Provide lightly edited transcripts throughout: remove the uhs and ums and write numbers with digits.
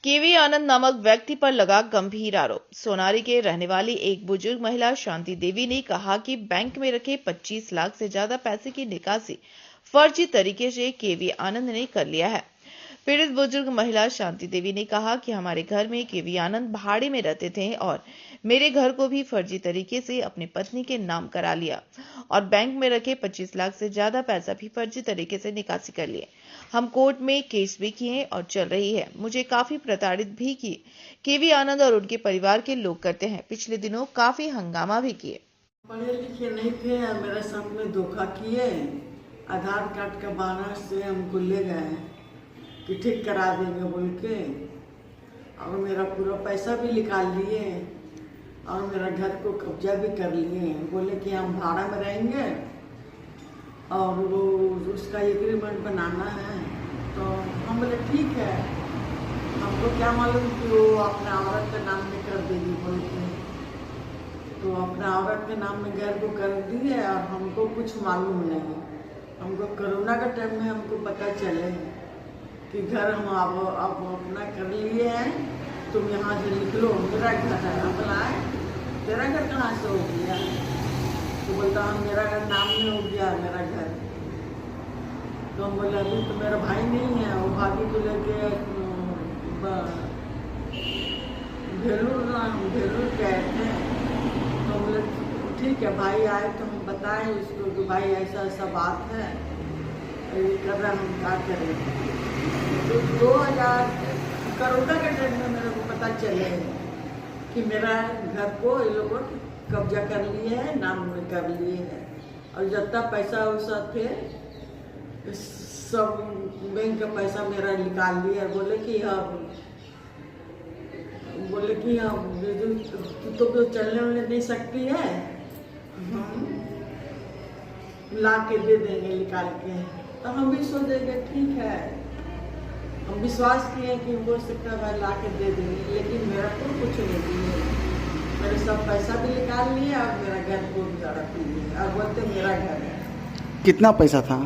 केवी आनंद नामक व्यक्ति पर लगा गंभीर आरोप। सोनारी के रहने वाली एक बुजुर्ग महिला शांति देवी ने कहा कि बैंक में रखे 25 लाख से ज्यादा पैसे की निकासी फर्जी तरीके से केवी आनंद ने कर लिया है। पीड़ित बुजुर्ग महिला शांति देवी ने कहा कि हमारे घर में केवी आनंद भाड़े में रहते थे और मेरे घर को भी फर्जी तरीके से अपनी पत्नी के नाम करा लिया और बैंक में रखे 25 लाख से ज्यादा पैसा भी फर्जी तरीके से निकासी कर लिए। हम कोर्ट में केस भी किए और चल रही है। मुझे काफी प्रताड़ित भी किए। केवी आनंद और उनके परिवार के लोग करते हैं। पिछले दिनों काफी हंगामा भी किए। पढ़े लिखे नहीं थे, मेरे साथ में धोखा किए। आधार कार्ड का बहाना से हमको ले गए कि ठीक करा देंगे बोल के, और मेरा पूरा पैसा भी निकाल लिए और मेरा घर को कब्जा भी कर लिए। बोले कि हम भाड़ा में रहेंगे और वो उसका एग्रीमेंट बनाना है। तो हम बोले ठीक है, हमको क्या मालूम कि वो अपने औरत के नाम में कर देगी बोल के। तो अपने औरत के नाम में घर को कर दिए और हमको कुछ मालूम नहीं। हमको कोरोना के टाइम में हमको पता चले कि घर हम अब अपना कर लिए हैं, तुम यहाँ से निकलो, मेरा घर है। हम बोलाए तेरा घर कहाँ से हो गया? तो बोलता हम मेरा घर नाम में हो गया मेरा घर। तो हम बोले अभी तो मेरा भाई नहीं है, वो भाभी को लेके भेलूर गए थे। तो बोले ठीक है, भाई आए तो हम बताएं उसको कि भाई ऐसा ऐसा बात है, ये कर रहा, हम क्या करें। तो 2000 कोरोना के टाइम में मेरे को पता चले कि मेरा घर को ये लोगों कब्जा कर लिए है, नाम में कर लिए है। और जितना पैसा वैसा थे सब बैंक का पैसा मेरा निकाल लिया। बोले कि तो चलने वाले नहीं सकती है, ला के दे देंगे निकाल के। तो हम भी सोचेंगे ठीक है, हम विश्वास किए कि हो सकता है ला के दे देंगे, लेकिन मेरा को कुछ नहीं दिए। मेरे सब पैसा भी निकाल लिए और मेरा घर को भी झड़प लिए और बोलते मेरा घर है। कितना पैसा था?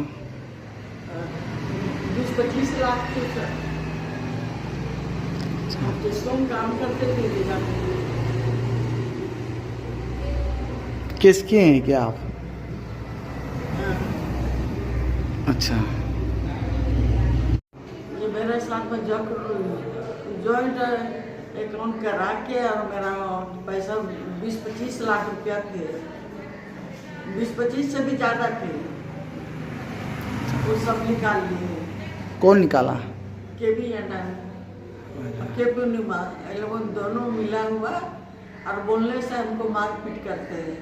20-25 लाख थे सर। जिसको हम काम करते थे जगह में। केस किए हैं क्या आप? अच्छा, ये मेरे साथ में जॉइंट अकाउंट करा के और मेरा पैसा 20-25 लाख रुपया थे, 20-25 से भी ज़्यादा थे, वो सब निकाल लिए। कौन निकाला? केवी आनंद, केवी नुमा, ये लोग दोनों मिला हुआ और बोलने से हमको मारपीट करते हैं।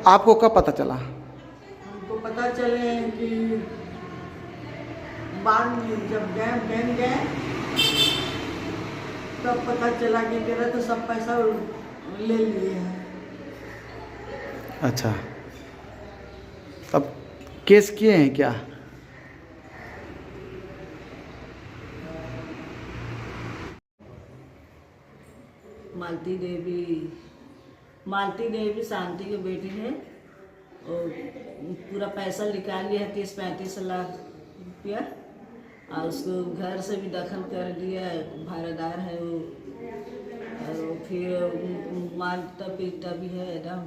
आपको कब पता चला? हमको पता चले कि बाद में जब बैंक गए तब पता चला कि तेरा तो सब पैसा ले लिए हैं। अच्छा, तब केस किए हैं क्या? मालती देवी शांति की बेटी है और पूरा पैसा निकाल लिया है 30-35 लाख रुपया, और उसको घर से भी दखल कर दिया, भाड़ेदार है वो। और फिर मारता पीटता भी है एकदम।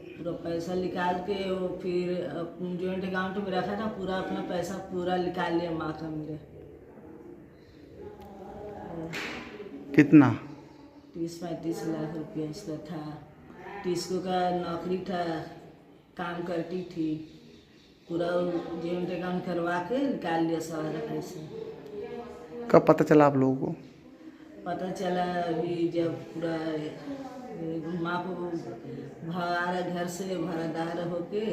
पूरा पैसा निकाल के वो फिर जॉइंट अकाउंट में रखा था, पूरा अपना पैसा पूरा निकाल लिया माथा मेरे। कितना? 30-35 लाख रुपया उसका था। 30 का नौकरी था, काम करती थी, पूरा जॉइंट अकाउंट करवा के निकाल लिया सारा पैसा। कब पता चला आप लोगों को? पता चला अभी जब पूरा माँ को भाड़ा घर से भाड़ादार होके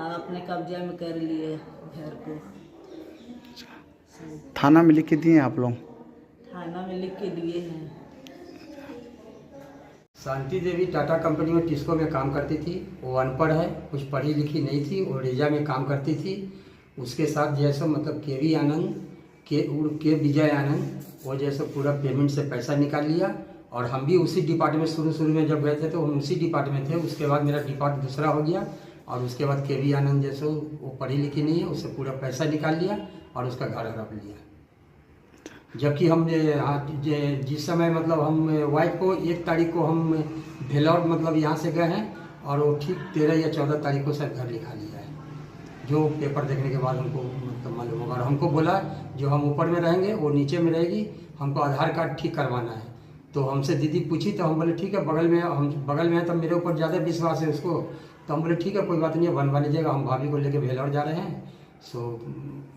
अपने कब्जा में कर लिए घर को। थाना में लिख के दिए आप लोग? थाना में लिख के दिए हैं। शांति देवी टाटा कंपनी में टिस्को में काम करती थी। वो अनपढ़ है, कुछ पढ़ी लिखी नहीं थी, वो रेजा में काम करती थी। उसके साथ जैसे मतलब केवी आनंद के विजय आनंद वो जैसे पूरा पेमेंट से पैसा निकाल लिया। और हम भी उसी डिपार्टमेंट शुरू में जब गए थे तो हम उसी डिपार्टमेंट थे। उसके बाद मेरा डिपार्ट दूसरा हो गया और उसके बाद केवी आनंद जैसे वो पढ़ी लिखी नहीं है, उससे पूरा पैसा निकाल लिया और उसका घर हड़प लिया। जबकि हम जिस समय मतलब हम वाइफ को 1 तारीख को हम भेलौर मतलब यहाँ से गए हैं और वो ठीक 13 या 14 तारीख को सब घर लिखा लिया है, जो पेपर देखने के बाद हमको मतलब मालूम होगा। और हमको बोला जो हम ऊपर में रहेंगे वो नीचे में रहेगी, हमको आधार कार्ड ठीक करवाना है। तो हमसे दीदी पूछी तो हम बोले ठीक है, बगल में है तो मेरे ऊपर ज़्यादा विश्वास है उसको, तो हम बोले ठीक है कोई बात नहीं है, बनवा लीजिएगा। हम भाभी को लेके भेलौर जा रहे हैं, सो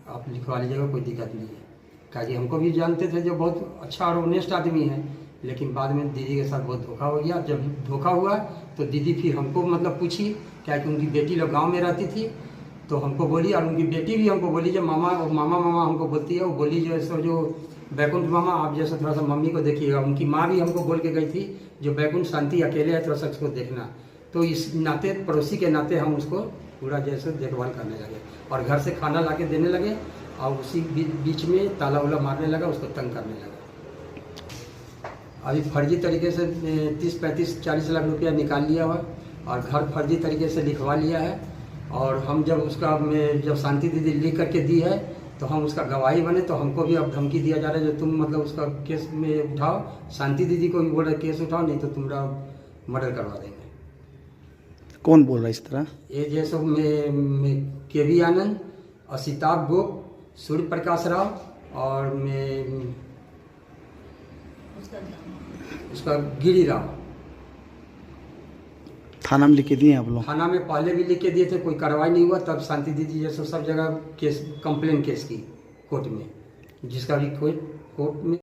आप लिखवा लीजिएगा, कोई दिक्कत नहीं है। काजी हमको भी जानते थे जो बहुत अच्छा और ऑनेस्ट आदमी है, लेकिन बाद में दीदी के साथ बहुत धोखा हो गया। जब धोखा हुआ तो दीदी फिर हमको मतलब पूछी, क्या कि उनकी बेटी लोग गाँव में रहती थी, तो हमको बोली, और उनकी बेटी भी हमको बोली, जो मामा हमको बोलती है, वो बोली जो ऐसा जो बैकुंठ मामा आप जैसा थोड़ा सा मम्मी को देखिएगा। उनकी माँ भी हमको बोल के गई थी जो बैकुंठ शांति अकेले है, थोड़ा सा उसको देखना। तो इस नाते, पड़ोसी के नाते हम उसको पूरा जैसे देखभाल करने लगे और घर से खाना ला के देने लगे, और उसी बीच में ताला उला मारने लगा, उसको तंग करने लगा। अभी फर्जी तरीके से 30, 35, 40 लाख रुपया निकाल लिया हुआ और घर फर्जी तरीके से लिखवा लिया है। और हम जब शांति दीदी लिख करके दी है तो हम उसका गवाही बने, तो हमको भी अब धमकी दिया जा रहा है जो तुम मतलब उसका केस में उठाओ, शांति दीदी को भी बोल रहे केस उठाओ, नहीं तो तुम्हारा मर्डर करवा देंगे। कौन बोल रहा है इस तरह? ये जैसे केवी आनंद, असिताभ गोप, सूर्य प्रकाश राव और उसका गिरी राव। थाना में लिख के दिए आप लोग? थाना में पहले भी लिख के दिए थे, कोई कार्रवाई नहीं हुआ। तब शांति दीदी जैसे सब जगह केस कंप्लेन केस की कोर्ट में, जिसका भी कोई कोर्ट में